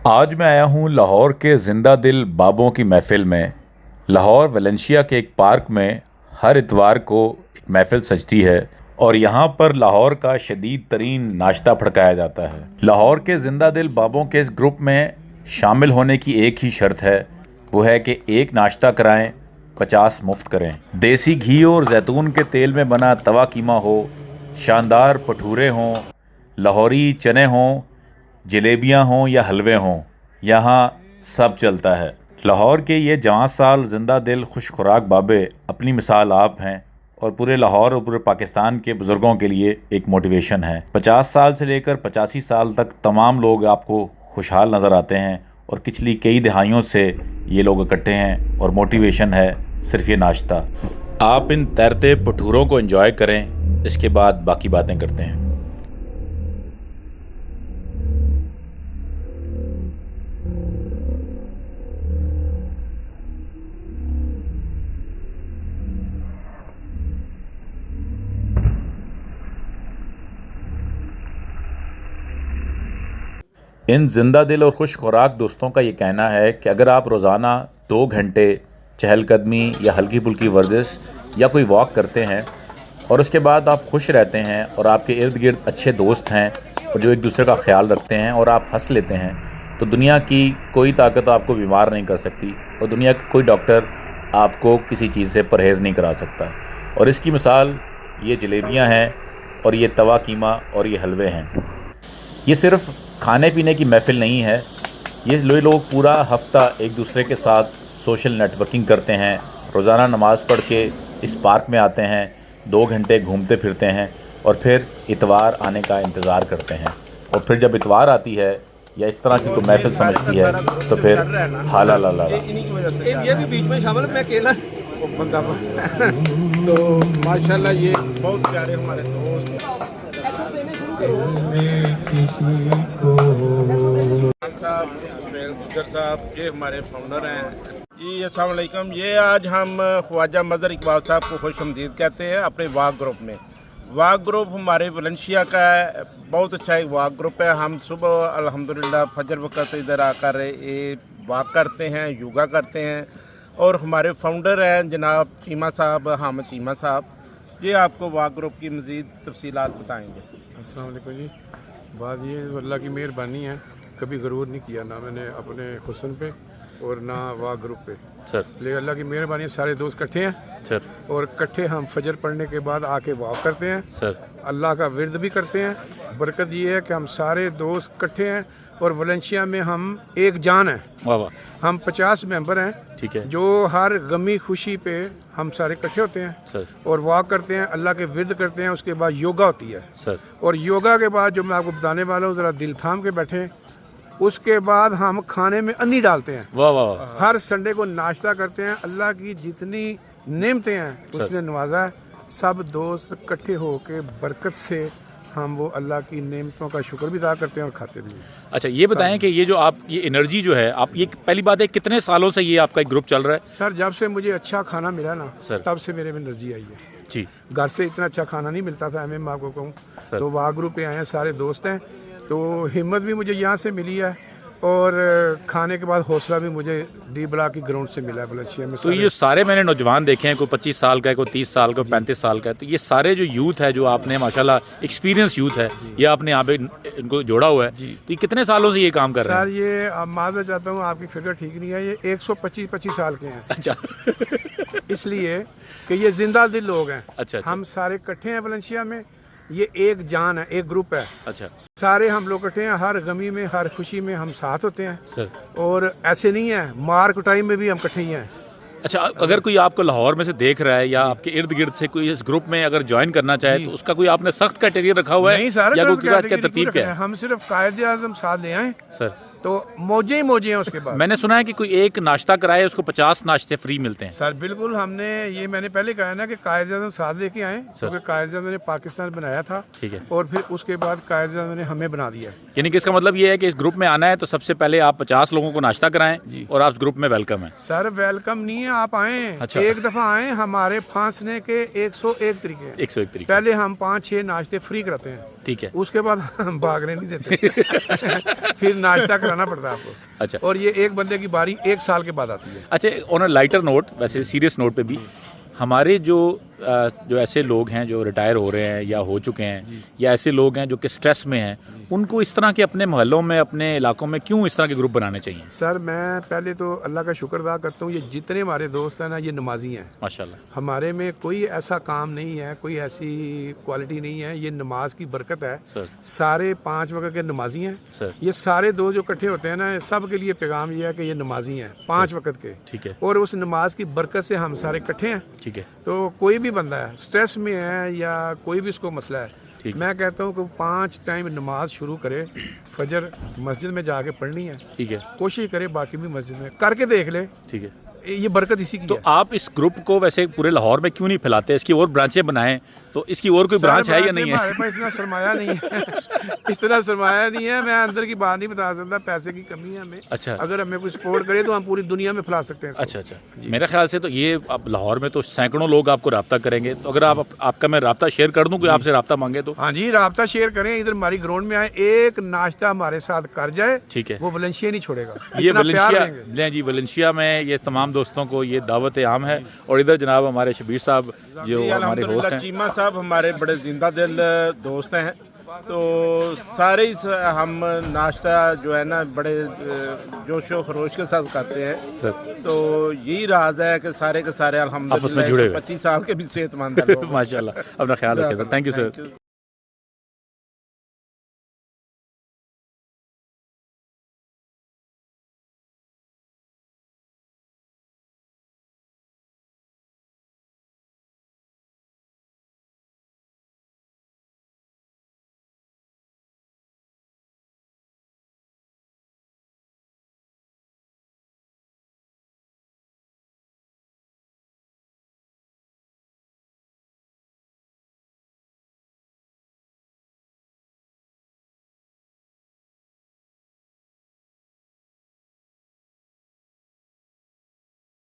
आज मैं आया हूँ लाहौर के जिंदा दिल बाबों की महफ़िल में। लाहौर वेलेंशिया के एक पार्क में हर इतवार को एक महफ़िल सजती है और यहाँ पर लाहौर का शदीद तरीन नाश्ता फड़काया जाता है। लाहौर के जिंदा दिल बाबों के इस ग्रुप में शामिल होने की एक ही शर्त है, वो है कि एक नाश्ता कराएं, 50 मुफ्त करें। देसी घी और जैतून के तेल में बना तवा कीमा हो, शानदार भटूरे हों, लाहौरी चने हों, जलेबियाँ हों या हलवे हों, यहाँ सब चलता है। लाहौर के ये जवां साल जिंदा दिल खुश खुराक बाबे अपनी मिसाल आप हैं और पूरे लाहौर और पूरे पाकिस्तान के बुज़ुर्गों के लिए एक मोटिवेशन है। 50 साल से लेकर 85 साल तक तमाम लोग आपको खुशहाल नज़र आते हैं और पिछली कई दहाइयों से ये लोग इकट्ठे हैं और मोटिवेशन है सिर्फ ये नाश्ता। आप इन तैरते भटूरों को एंजॉय करें, इसके बाद बाकी बातें करते हैं। इन जिंदा दिल और खुश खुराक दोस्तों का ये कहना है कि अगर आप रोज़ाना 2 घंटे चहलकदमी या हल्की फुल्की वर्जिश या कोई वॉक करते हैं और उसके बाद आप खुश रहते हैं और आपके इर्द गिर्द अच्छे दोस्त हैं और जो एक दूसरे का ख्याल रखते हैं और आप हंस लेते हैं, तो दुनिया की कोई ताकत आपको बीमार नहीं कर सकती और दुनिया का कोई डॉक्टर आपको किसी चीज़ से परहेज़ नहीं करा सकता। और इसकी मिसाल ये जलेबियाँ हैं और ये तवा कीमा और ये हलवे हैं। ये सिर्फ खाने पीने की महफ़िल नहीं है, ये लोग पूरा हफ्ता एक दूसरे के साथ सोशल नेटवर्किंग करते हैं, रोज़ाना नमाज़ पढ़ के इस पार्क में आते हैं, 2 घंटे घूमते फिरते हैं और फिर इतवार आने का इंतज़ार करते हैं। और फिर जब इतवार आती है या इस तरह की कोई महफ़िल समझती है तो फिर हाला ला ला ये भी बीच में शामिल, मैं अकेला बंदा तो माशाल्लाह ये बहुत प्यारे हमारे दोस्त साहब, ये हमारे फाउंडर हैं जी। अस्सलाम वालेकुम। ये आज हम ख्वाजा मज़हर इकबाल साहब को खुशामदीद कहते हैं अपने वाक ग्रुप में। वाक ग्रुप हमारे वेलेंशिया का बहुत अच्छा एक वाक ग्रुप है। हम सुबह अल्हम्दुलिल्लाह फजर वक़्त इधर आकर ये वाक करते हैं, योगा करते हैं। और हमारे फाउंडर हैं जनाब चीमा साहब, हामिद चीमा साहब, ये आपको वाक ग्रुप की मज़ीद तफसीलात बताएँगे। अस्सलाम वालेकुम जी। बात ये अल्लाह की मेहरबानी है, कभी गरूर नहीं किया ना मैंने अपने हुस्न पे और ना वाक ग्रुप पे सर, लेकिन अल्लाह की मेहरबानी है सारे दोस्त इकट्ठे हैं सर और इकट्ठे हम फजर पढ़ने के बाद आके वॉक करते हैं सर, अल्लाह का विर्द भी करते हैं। बरकत ये है कि हम सारे दोस्त इकट्ठे हैं और वेलेंशिया में हम एक जान हैं। वाह वाह। हम 50 मेंबर हैं, ठीक है, जो हर गमी खुशी पे हम सारे इकट्ठे होते हैं सर और वॉक करते हैं, अल्लाह के विर्द करते हैं। उसके बाद योगा होती है सर और योगा के बाद जो मैं आपको बताने वाला हूँ, ज़रा दिल थाम के बैठे। उसके बाद हम खाने में अन्नी डालते हैं। वाह वाह। हर संडे को नाश्ता करते हैं। अल्लाह की जितनी नेमतें हैं उसने नवाजा है। सब दोस्त इकट्ठे होके बरकत से हम वो अल्लाह की नेमतों का शुक्र भी अदा करते हैं और खाते भी हैं। अच्छा, ये बताएं कि ये जो आप ये एनर्जी जो है, आप ये पहली बात है कितने सालों से ये आपका एक ग्रुप चल रहा है? सर, जब से मुझे अच्छा खाना मिला ना सर, तब से मेरे में एनर्जी आई है जी। घर से इतना अच्छा खाना नहीं मिलता था, मैं आपको कहूँ तो वाक ग्रुप पे आए हैं, सारे दोस्त हैं, तो हिम्मत भी मुझे यहाँ से मिली है और खाने के बाद हौसला भी मुझे डी ब्लॉक की ग्राउंड से मिला है वेलेंशिया में। तो ये सारे मैंने नौजवान देखे हैं, कोई 25 साल का है, कोई 30 साल का, 35 साल का है, तो ये सारे जो यूथ है, जो आपने माशाल्लाह एक्सपीरियंस यूथ है, ये आपने यहाँ पे इनको जोड़ा हुआ है, तो ये कितने सालों से ये काम कर रहे हैं? सर, ये माजरा चाहता हूँ, आपकी फिगर ठीक नहीं है, ये 125 साल के हैं। अच्छा। इसलिए कि ये जिंदा दिल लोग हैं। अच्छा। हम सारे इकट्ठे हैं वेलेंशिया में, ये एक जान है, एक ग्रुप है। अच्छा। सारे हम लोग इकट्ठे हैं, हर गमी में हर खुशी में हम साथ होते हैं सर। और ऐसे नहीं है, मार कुटाई में भी हम इकट्ठे ही हैं। अच्छा, अगर कोई आपको लाहौर में से देख रहा है या आपके इर्द गिर्द से कोई इस ग्रुप में अगर ज्वाइन करना चाहे तो उसका कोई आपने सख्त क्राइटेरिया रखा हुआ है? नहीं सर, या कोई तरतीब क्या है? हम सिर्फ कायदे आज़म साथ ले आए सर, तो मौजे ही मौजे हैं। उसके बाद मैंने सुना है कि कोई एक नाश्ता कराए उसको 50 नाश्ते फ्री मिलते हैं। सर बिल्कुल, हमने ये मैंने पहले कहा ना कि कायदे-ए-आज़म साथ लेके आए, क्योंकि कायदे-ए-आज़म ने पाकिस्तान बनाया था, ठीक है, और फिर उसके बाद कायदे-ए-आज़म ने हमें बना दिया। यानी कि इसका मतलब ये है कि इस ग्रुप में आना है तो सबसे पहले आप 50 लोगों को नाश्ता कराएं और आप ग्रुप में वेलकम है। सर वेलकम नहीं है, आप आए। अच्छा। एक दफा आए, हमारे फांसने के 101 तरीके हैं। 101 तरीके। पहले हम 5-6 नाश्ते फ्री कराते हैं, ठीक है। उसके बाद हम भागने नहीं देते फिर नाश्ता कराना पड़ता है आपको। अच्छा। और ये एक बंदे की बारी 1 साल के बाद आती है। अच्छा, ऑन अ लाइटर नोट, वैसे सीरियस नोट पे भी, हमारे जो ऐसे लोग हैं जो रिटायर हो रहे हैं या हो चुके हैं, या ऐसे लोग हैं जो कि स्ट्रेस में हैं, उनको इस तरह के अपने मोहल्लों में, अपने इलाकों में क्यों इस तरह के ग्रुप बनाने चाहिए? सर मैं पहले तो अल्लाह का शुक्र अदा करता हूँ, ये जितने हमारे दोस्त हैं ना ये नमाजी हैं माशाल्लाह। हमारे में कोई ऐसा काम नहीं है, कोई ऐसी क्वालिटी नहीं है, ये नमाज की बरकत है सर। सारे 5 वक्त के नमाजी हैं सर। ये सारे दोस्त जो इकट्ठे होते हैं ना, सब के लिए पैगाम ये है कि ये नमाजी हैं 5 वक्त के। ठीक है। और उस नमाज की बरकत से हम सारे इकट्ठे हैं। ठीक है। तो कोई भी बंदा है स्ट्रेस में है या कोई भी उसको मसला है, मैं कहता हूँ कि 5 टाइम नमाज शुरू करे, फजर मस्जिद में जाके पढ़नी है। ठीक है। कोशिश करे बाकी भी मस्जिद में करके देख ले। ठीक है। ये बरकत इसी की तो है। आप इस ग्रुप को वैसे पूरे लाहौर में क्यों नहीं फैलाते? इसकी और ब्रांचें बनाएं। तो इसकी और कोई ब्रांच है या नहीं है? हमारे पास इतना सरमाया नहीं है इतना सरमाया नहीं है, मैं अंदर की बात नहीं बता सकता, पैसे की कमी है हमें। अच्छा। अगर हमें कोई सपोर्ट करे तो हम पूरी दुनिया में फैला सकते हैं इसको। अच्छा अच्छा। मेरे ख्याल से तो ये अब लाहौर में तो सैकड़ों लोग आपको रब्ता करेंगे, तो अगर आपका मैं रब्ता शेयर कर दूं, कोई आपसे रब्ता मांगे तो? हाँ जी, रब्ता शेयर करें, इधर हमारी ग्राउंड में आए, एक नाश्ता हमारे साथ कर जाए, ठीक है, वो वलेंशिया नहीं छोड़ेगा। ये वलेंशिया जी, वलेंशिया में ये तमाम दोस्तों को ये दावत आम है। और इधर जनाब हमारे शबीर साहब जो हमारे होस्ट हैं, चीमा साहब हमारे बड़े जिंदा दिल दोस्त हैं, तो सारे ही हम नाश्ता जो है ना बड़े जोशो खरोश के साथ करते हैं सर। तो यही राज है कि सारे के सारे आपस में जुड़े हुए 25 साल के भी सेहतमंद हैं लोग। माशाल्लाह। अपना ख्याल रखें सर। Thank you sir.